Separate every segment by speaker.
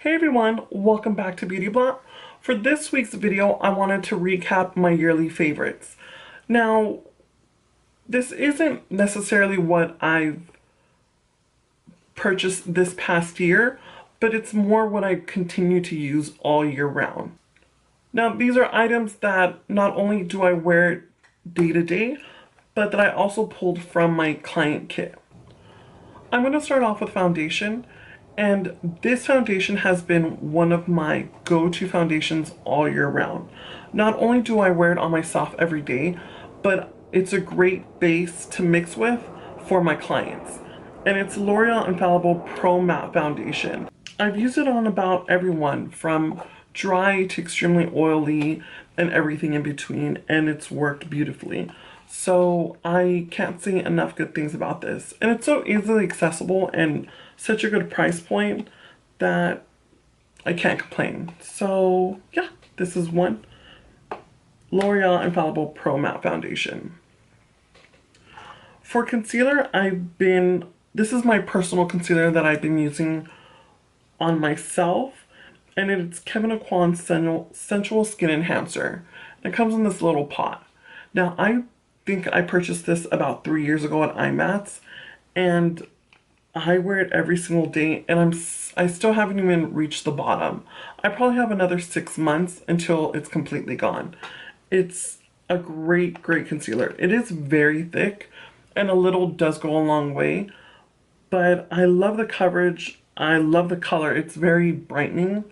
Speaker 1: Hey everyone, welcome back to Beauty Blot. For this week's video, I wanted to recap my yearly favorites. Now, this isn't necessarily what I've purchased this past year, but it's more what I continue to use all year round. Now, these are items that not only do I wear day to day, but that I also pulled from my client kit. I'm going to start off with foundation. And this foundation has been one of my go-to foundations all year round. Not only do I wear it on myself every day, but it's a great base to mix with for my clients. And it's L'Oreal Infallible Pro Matte Foundation. I've used it on about everyone from dry to extremely oily and everything in between, and it's worked beautifully. So I can't say enough good things about this. And it's so easily accessible and such a good price point that I can't complain. So yeah, this is one. L'Oreal Infallible Pro Matte Foundation. For concealer, this is my personal concealer that I've been using on myself. And it's Keyvn Aucoin Sensual Skin Enhancer. It comes in this little pot. Now, I think I purchased this about 3 years ago at IMATS, and I wear it every single day, and I still haven't even reached the bottom. I probably have another 6 months until it's completely gone. It's a great concealer. It is very thick, and a little does go a long way, but I love the coverage. I love the color. It's very brightening.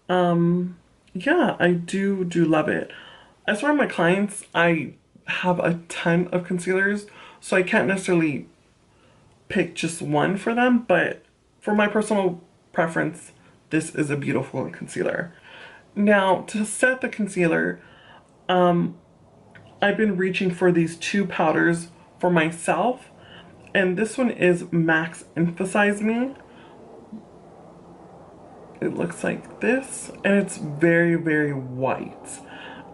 Speaker 1: Yeah, I do love it. As for my clients, I have a ton of concealers, so I can't necessarily pick just one for them, but for my personal preference, this is a beautiful concealer. Now, to set the concealer, I've been reaching for these two powders for myself, and this one is Max Emphasize Me. It looks like this, and it's very white.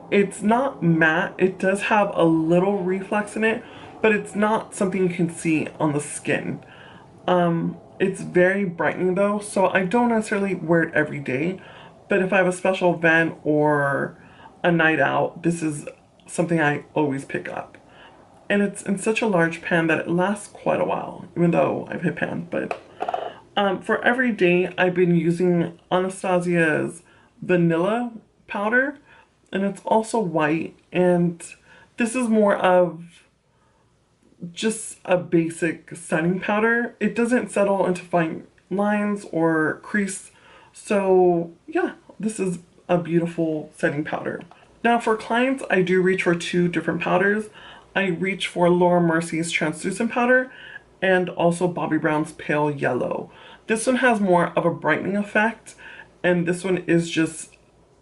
Speaker 1: It's not matte. It does have a little reflex in it, but it's not something you can see on the skin. It's very brightening though, so I don't necessarily wear it every day, but if I have a special event or a night out, this is something I always pick up. And it's in such a large pan that it lasts quite a while, even though I've hit pan, but for every day, I've been using Anastasia's vanilla powder, and it's also white, and this is more of just a basic setting powder. It doesn't settle into fine lines or crease, so yeah, this is a beautiful setting powder. Now for clients, I do reach for two different powders. I reach for Laura Mercier's Translucent Powder and also Bobbi Brown's Pale Yellow. This one has more of a brightening effect, and this one is just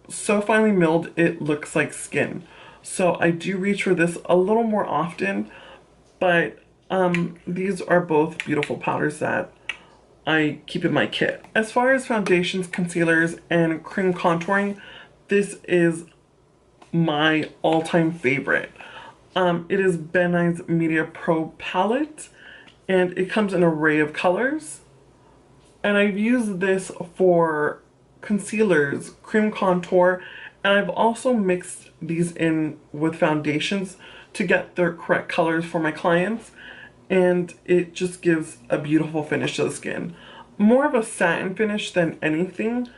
Speaker 1: so finely milled it looks like skin. So I do reach for this a little more often, but these are both beautiful powders that I keep in my kit. As far as foundations, concealers, and cream contouring, this is my all-time favorite. It is Ben Nye's Media Pro palette, and it comes in an array of colors. And I've used this for concealers, cream contour, and I've also mixed these in with foundations to get the correct colors for my clients, and it just gives a beautiful finish to the skin. More of a satin finish than anything,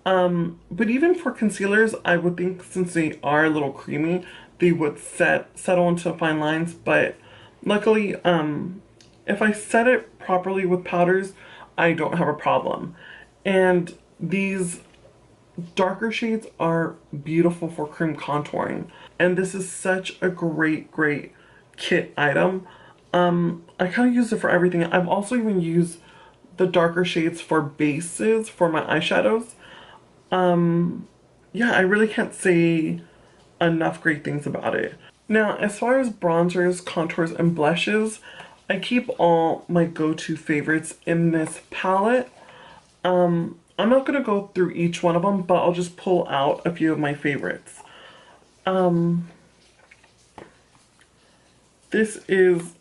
Speaker 1: but even for concealers, I would think since they are a little creamy, they would settle into fine lines, but luckily, if I set it properly with powders, I don't have a problem. And these darker shades are beautiful for cream contouring, and this is such a great kit item. I kind of use it for everything. I've also even used the darker shades for bases for my eyeshadows. Yeah, I really can't say enough great things about it. Now, as far as bronzers, contours, and blushes, I keep all my go-to favorites in this palette. I'm not going to go through each one of them, but I'll just pull out a few of my favorites. This is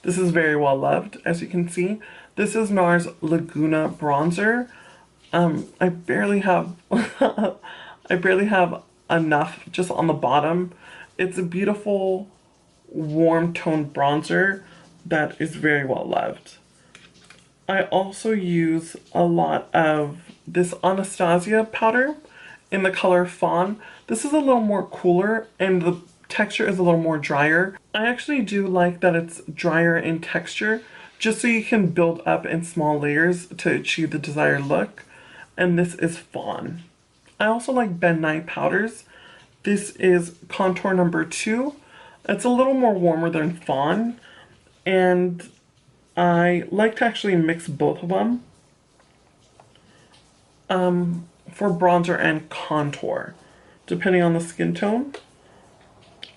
Speaker 1: very well loved, as you can see. This is Nars Laguana bronzer. I barely have, I barely have enough just on the bottom. It's a beautiful warm toned bronzer that is very well loved. I also use a lot of this Anastasia powder in the color Fawn. This is a little more cooler and the texture is a little more drier. I actually do like that it's drier in texture, just so you can build up in small layers to achieve the desired look. And this is Fawn. I also like Nye Powders. This is contour number 2. It's a little more warmer than Fawn, and I like to actually mix both of them for bronzer and contour, depending on the skin tone.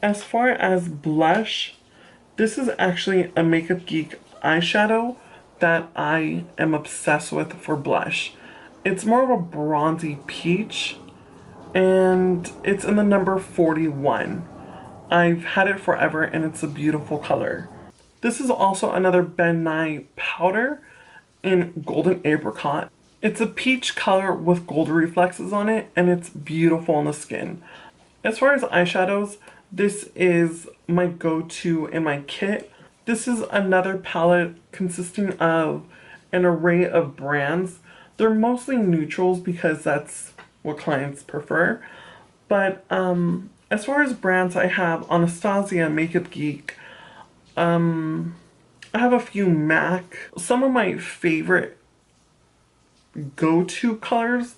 Speaker 1: As far as blush, this is actually a Makeup Geek eyeshadow that I am obsessed with for blush. It's more of a bronzy peach, and it's in the number 41. I've had it forever and it's a beautiful color. This is also another Nye Powder in Golden Apricot. It's a peach color with gold reflexes on it and it's beautiful on the skin. As far as eyeshadows, this is my go-to in my kit. This is another palette consisting of an array of brands. They're mostly neutrals because that's what clients prefer. But as far as brands, I have Anastasia, Makeup Geek. I have a few MAC. Some of my favorite go-to colors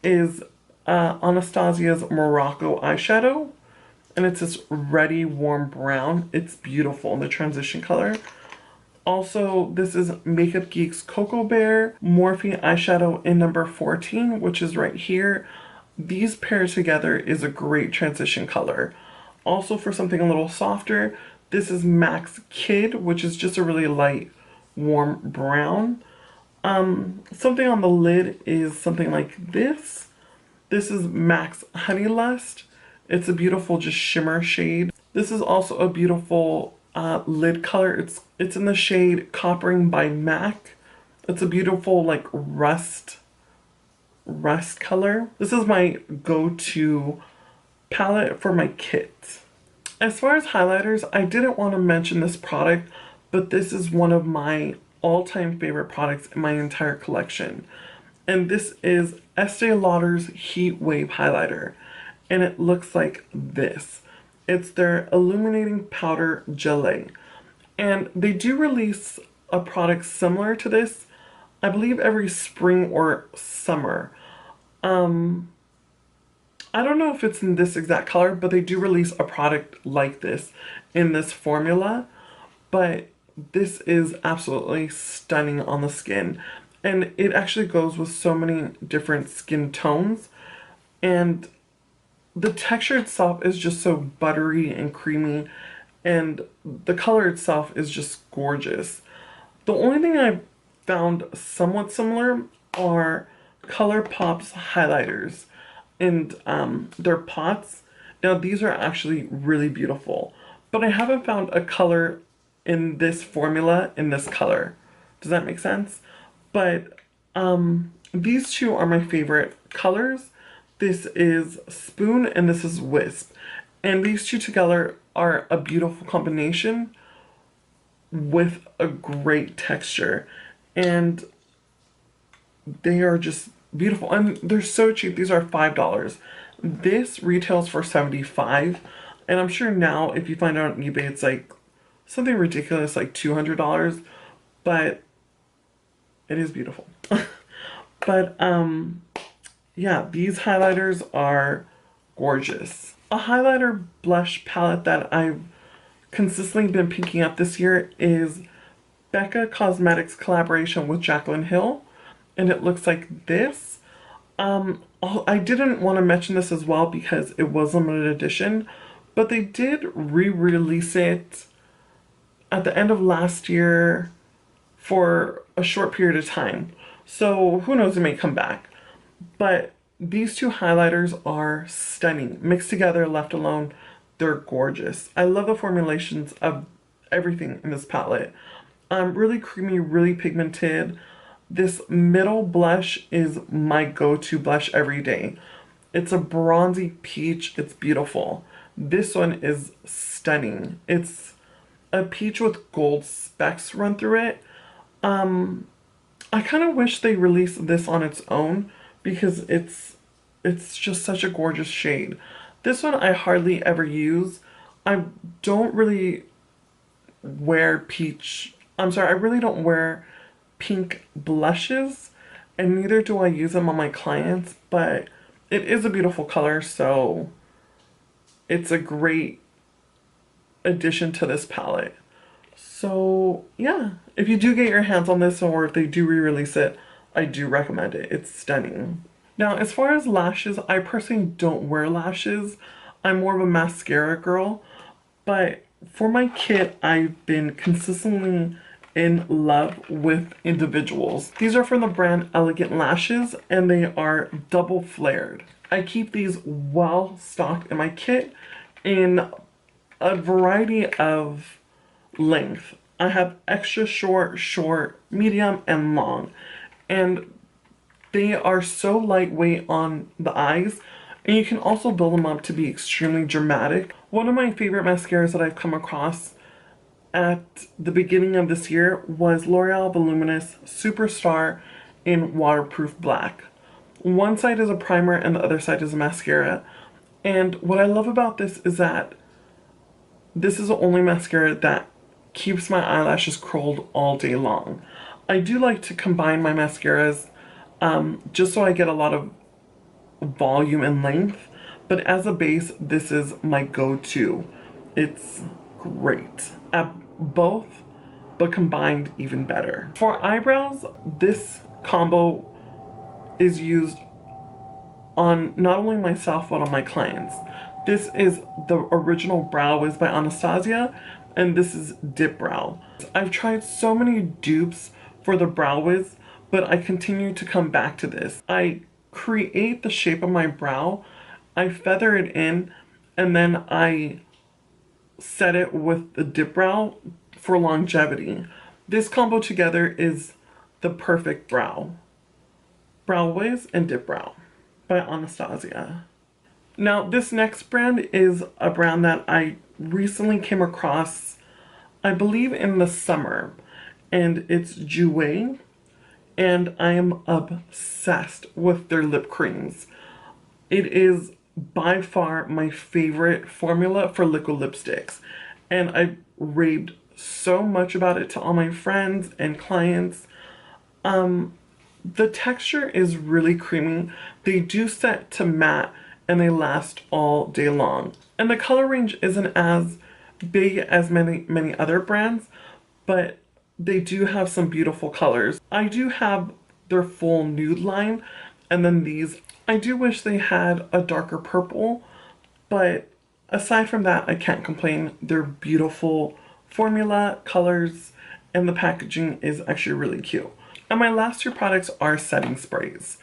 Speaker 1: is Anastasia's Morocco eyeshadow. And it's this reddy warm brown. It's beautiful, the transition color. Also, this is Makeup Geek's Cocoa Bear Morphe eyeshadow in number 14, which is right here. These paired together is a great transition color. Also, for something a little softer, this is MAC's Kid, which is just a really light, warm brown. Something on the lid is something like this. This is MAC's Honey Lust. It's a beautiful just shimmer shade. This is also a beautiful lid color. It's in the shade Coppering by MAC. It's a beautiful like rust color. This is my go-to palette for my kit. As far as highlighters, I didn't want to mention this product, but this is one of my all-time favorite products in my entire collection. And this is Estee Lauder's Heat Wave Highlighter. And it looks like this. It's their illuminating powder gelée. And they do release a product similar to this, I believe every spring or summer. I don't know if it's in this exact color, but they do release a product like this in this formula. But this is absolutely stunning on the skin. And it actually goes with so many different skin tones. And the texture itself is just so buttery and creamy, and the color itself is just gorgeous. The only thing I've found somewhat similar are ColourPop's highlighters and their pots. Now these are actually really beautiful, but I haven't found a color in this formula in this color. Does that make sense? But these two are my favorite colors. This is Spoon and this is Wisp. And these two together are a beautiful combination with a great texture. And they are just beautiful. And they're so cheap. These are $5. This retails for $75. And I'm sure now if you find it on eBay, it's like something ridiculous, like $200. But it is beautiful. But yeah, these highlighters are gorgeous. A highlighter blush palette that I've consistently been picking up this year is Becca Cosmetics collaboration with Jaclyn Hill, and it looks like this. I didn't want to mention this as well because it was limited edition, but they did re-release it at the end of last year for a short period of time. So who knows, it may come back. But these two highlighters are stunning. Mixed together, left alone, they're gorgeous. I love the formulations of everything in this palette. Really creamy, really pigmented. This middle blush is my go-to blush every day. It's a bronzy peach. It's beautiful. This one is stunning. It's a peach with gold specks run through it. I kind of wish they released this on its own because it's just such a gorgeous shade. This one I hardly ever use. I don't really wear I really don't wear pink blushes, and neither do I use them on my clients, but it is a beautiful color, so it's a great addition to this palette. So yeah, if you do get your hands on this or if they do re-release it, I do recommend it. It's stunning. Now, as far as lashes, I personally don't wear lashes. I'm more of a mascara girl, but for my kit, I've been consistently in love with individuals. These are from the brand Elegant Lashes, and they are double flared. I keep these well stocked in my kit in a variety of length. I have extra short, medium, and long. And they are so lightweight on the eyes, and you can also build them up to be extremely dramatic. One of my favorite mascaras that I've come across at the beginning of this year was L'Oreal Voluminous Superstar in Waterproof Black. One side is a primer and the other side is a mascara. And what I love about this is that this is the only mascara that keeps my eyelashes curled all day long. I do like to combine my mascaras just so I get a lot of volume and length, but as a base, this is my go-to. It's great at both, but combined even better. For eyebrows, this combo is used on not only myself but on my clients. This is the original Brow Wiz by Anastasia, and this is Dip Brow. I've tried so many dupes for the Brow Wiz, but I continue to come back to this. I create the shape of my brow, I feather it in, and then I set it with the Dip Brow for longevity. This combo together is the perfect brow. Brow Wiz and Dip Brow by Anastasia. Now, this next brand is a brand that I recently came across, I believe in the summer, and it's Jouer, and I am obsessed with their lip creams. It is by far my favorite formula for liquid lipsticks, and I raved so much about it to all my friends and clients. The texture is really creamy. They do set to matte and they last all day long. And the color range isn't as big as many other brands, but they do have some beautiful colors. I do have their full nude line, and then these. I do wish they had a darker purple, but aside from that, I can't complain. They're beautiful formula, colors, and the packaging is actually really cute. And my last two products are setting sprays.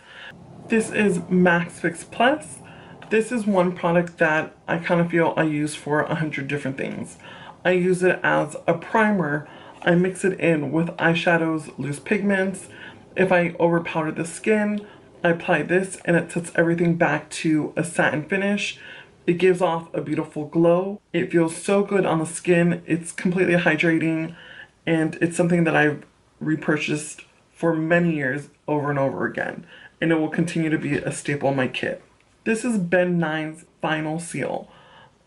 Speaker 1: This is Max Fix Plus. This is one product that I kind of feel I use for 100 different things. I use it as a primer. I mix it in with eyeshadows, loose pigments. If I overpowder the skin, I apply this and it sets everything back to a satin finish. It gives off a beautiful glow. It feels so good on the skin. It's completely hydrating, and it's something that I've repurchased for many years over and over again, and it will continue to be a staple in my kit. This is Ben 9's Final Seal,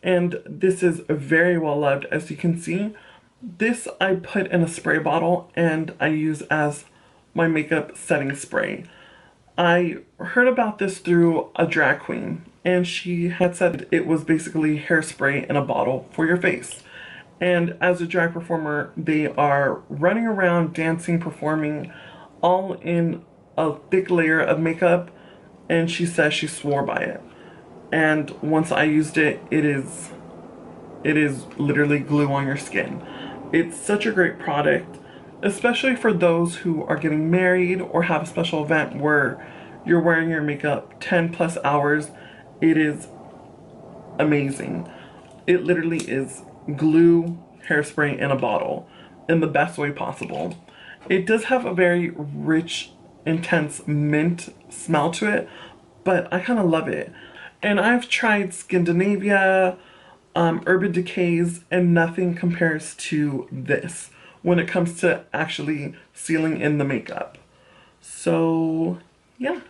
Speaker 1: and this is very well loved. As you can see, this I put in a spray bottle and I use as my makeup setting spray. I heard about this through a drag queen, and she had said it was basically hairspray in a bottle for your face. And as a drag performer, they are running around, dancing, performing, all in a thick layer of makeup, and she says she swore by it. And once I used it, it is literally glue on your skin. It's such a great product, especially for those who are getting married or have a special event where you're wearing your makeup 10 plus hours. It is amazing. It literally is glue hairspray in a bottle in the best way possible. It does have a very rich, intense mint smell to it, but I kind of love it. And I've tried Scandinavia, Urban Decays, and nothing compares to this when it comes to actually sealing in the makeup. So, yeah.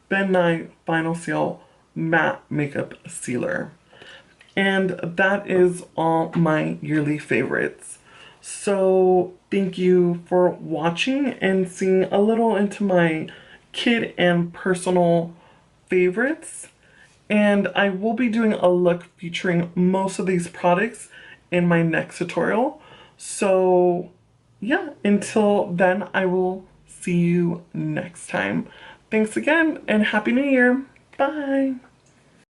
Speaker 1: Ben Nye Final Seal Matte Makeup Sealer. And that is all my yearly favorites. So thank you for watching and seeing a little into my kid and personal favorites. And I will be doing a look featuring most of these products in my next tutorial. So yeah, until then, I will see you next time. Thanks again and Happy New Year. Bye.